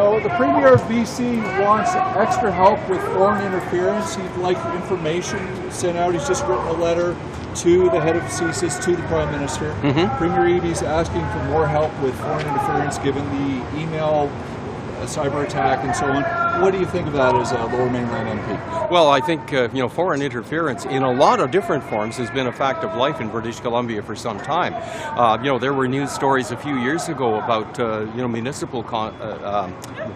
So the Premier of BC wants extra help with foreign interference. He'd like information sent out. He's just written a letter to the head of CSIS, to the Prime Minister. Premier Eby's asking for more help with foreign interference given the email cyber attack and so on. What do you think of that as a Lower Mainland MP? Well, I think foreign interference in a lot of different forms has been a fact of life in British Columbia for some time. There were news stories a few years ago about municipal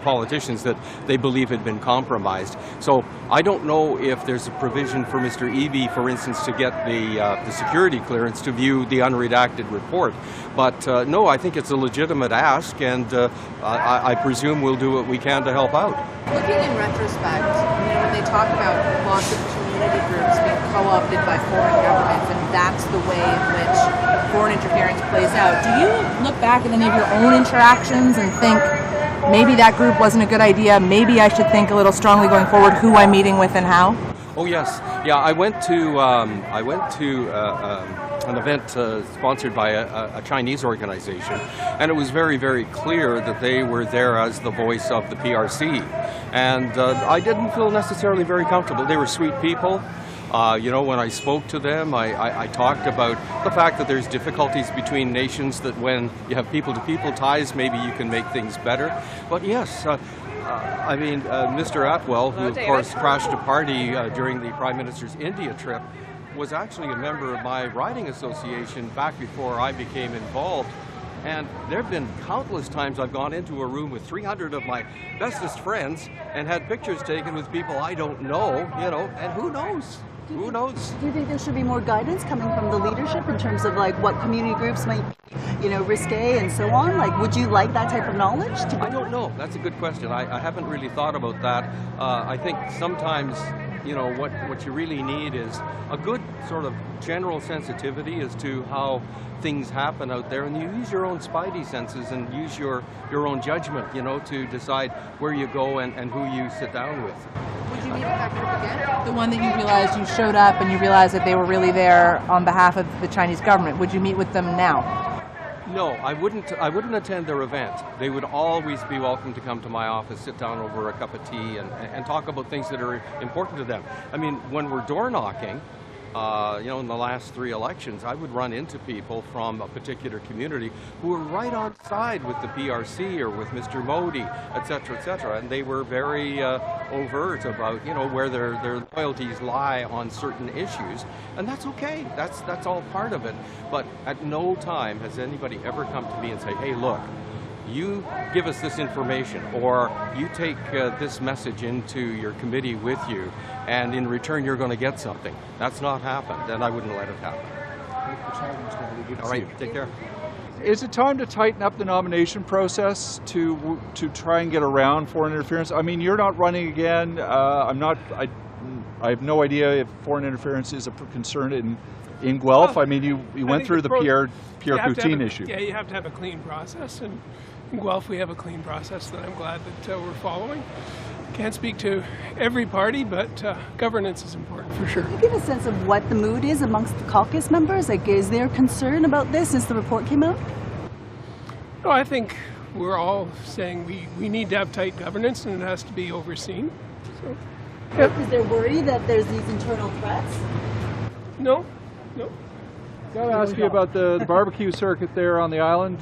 politicians that they believe had been compromised. So I don't know if there's a provision for Mr. Eby, for instance, to get the security clearance to view the unredacted report. But no, I think it's a legitimate ask, and I presume we'll do what we can to help out. Looking in retrospect, when they talk about lots of community groups being co-opted by foreign governments, and that's the way in which foreign interference plays out, do you look back at any of your own interactions and think, maybe that group wasn't a good idea, maybe I should think a little strongly going forward who I'm meeting with and how? Oh yes, yeah. I went to an event sponsored by a Chinese organization, and it was very, very clear that they were there as the voice of the PRC, and I didn't feel necessarily very comfortable. They were sweet people. When I spoke to them, I talked about the fact that there's difficulties between nations, that when you have people-to-people ties, maybe you can make things better. But yes, Mr. Atwell, who of course crashed a party during the Prime Minister's India trip, was actually a member of my riding association back before I became involved. And there have been countless times I've gone into a room with 300 of my bestest friends and had pictures taken with people I don't know, and who knows? Who knows? Do you think there should be more guidance coming from the leadership in terms of what community groups might be, risque and so on? Would you like that type of knowledge? I don't know. That's a good question. I haven't really thought about that. I think sometimes, what you really need is a good sort of general sensitivity as to how things happen out there, and you use your own spidey senses and use your own judgment, to decide where you go and who you sit down with. Would you meet with that group again? The one that you realized you showed up and you realized that they were really there on behalf of the Chinese government. Would you meet with them now? No, I wouldn't attend their event. They would always be welcome to come to my office, sit down over a cup of tea and talk about things that are important to them. I mean, when we're door knocking, in the last 3 elections, I would run into people from a particular community who were right on side with the PRC or with Mr. Modi, et cetera, and they were very overt about, where their loyalties lie on certain issues, and that's okay. That's all part of it. But at no time has anybody ever come to me and say, hey, look, you give us this information, or you take this message into your committee with you, and in return you're going to get something. That's not happened, and I wouldn't let it happen. All right, take care. Is it time to tighten up the nomination process to try and get around foreign interference? I mean, you're not running again. I have no idea if foreign interference is a concern in Guelph. Well, I mean, you went through the Pierre Poutine issue. Yeah, you have to have a clean process, and in Guelph we have a clean process that I'm glad that we're following. Can't speak to every party, but governance is important for sure. Can you give a sense of what the mood is amongst the caucus members? Is there concern about this since the report came out? No, I think we're all saying we need to have tight governance and it has to be overseen. So, yeah. Is there worry that there's these internal threats? No. Got to ask you about the barbecue circuit there on the island.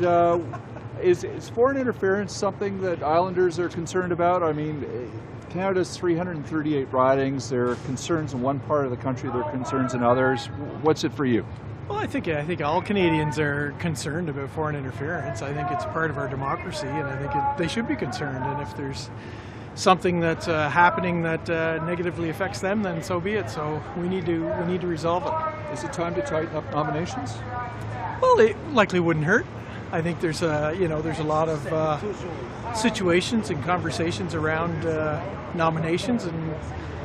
Is foreign interference something that Islanders are concerned about? I mean, Canada's 338 ridings. There are concerns in one part of the country. There are concerns in others. What's it for you? Well, I think all Canadians are concerned about foreign interference. I think it's part of our democracy, and I think they should be concerned. And if there's something that's happening that negatively affects them, then so be it. So we need to resolve it. Is it time to tighten up nominations? Well, it likely wouldn't hurt. I think there's a lot of situations and conversations around nominations, and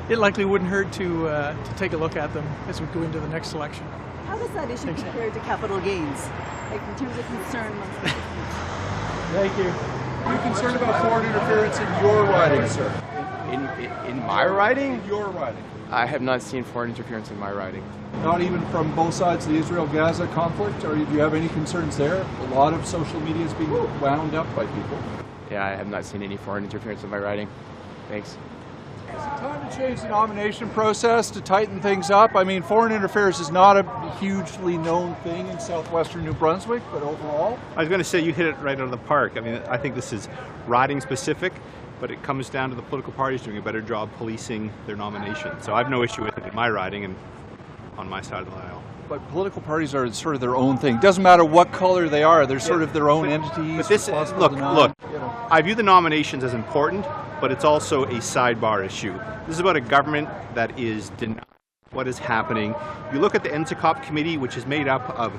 it likely wouldn't hurt to take a look at them as we go into the next election. How does that issue compare to capital gains, in terms of concern? Thank you. Are you concerned about foreign interference in your riding, sir? In my riding? In your riding. I have not seen foreign interference in my riding. Not even from both sides of the Israel-Gaza conflict? Or do you have any concerns there? A lot of social media is being wound up by people. Yeah, I have not seen any foreign interference in my riding. Thanks. Is it time to change the nomination process to tighten things up? I mean, foreign interference is not a hugely known thing in southwestern New Brunswick, but overall? I was going to say you hit it right out of the park. I mean, I think this is riding specific, but it comes down to the political parties doing a better job policing their nomination. So I have no issue with it in my riding and on my side of the aisle. But political parties are sort of their own thing. Doesn't matter what color they are; they're sort of their own entities. But this, look, I view the nominations as important, but it's also a sidebar issue. This is about a government that is denying what is happening. You look at the NSICOP committee, which is made up of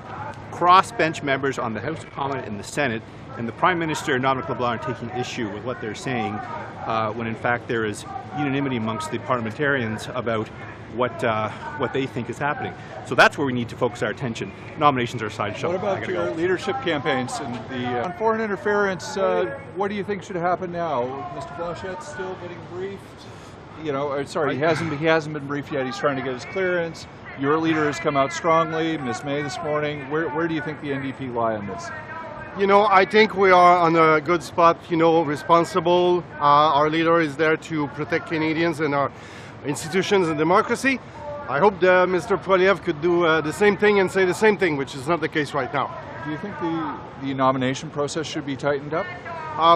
cross-bench members on the House of Commons and the Senate, and the Prime Minister and Dominic LeBlanc are taking issue with what they're saying, when in fact there is unanimity amongst the parliamentarians about what they think is happening. So that's where we need to focus our attention. Nominations are a sideshow. What about your leadership campaigns and the on foreign interference? What do you think should happen now? Mr. Blanchette's still getting briefed. You know, sorry, he hasn't been briefed yet. He's trying to get his clearance. Your leader has come out strongly, Ms. May this morning. Where do you think the NDP lie on this? You know, I think we are on a good spot, you know, responsible. Our leader is there to protect Canadians and our institutions and democracy. I hope Mr. Poilievre could do the same thing and say the same thing, which is not the case right now. Do you think the nomination process should be tightened up?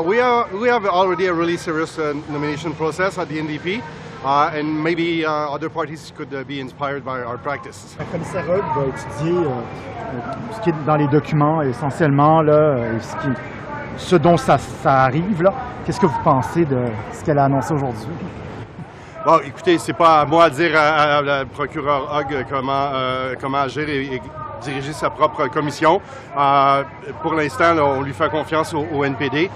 We have already a really serious nomination process at the NDP, and maybe other parties could be inspired by our practice. La commissaire Hogg va étudier ce qui est dans les documents essentiellement, là, ce dont ça arrive. Là. Qu'est-ce que vous pensez de ce qu'elle a annoncé aujourd'hui? Bon, écoutez, c'est pas à moi de dire à la procureure Hogg comment agir et diriger sa propre commission. Pour l'instant, on lui fait confiance au NPD.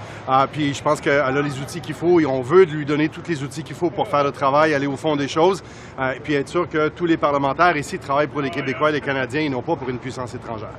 Puis je pense qu'elle a les outils qu'il faut et on veut lui donner tous les outils qu'il faut pour faire le travail, aller au fond des choses, et puis être sûr que tous les parlementaires ici travaillent pour les Québécois et les Canadiens et non pas pour une puissance étrangère.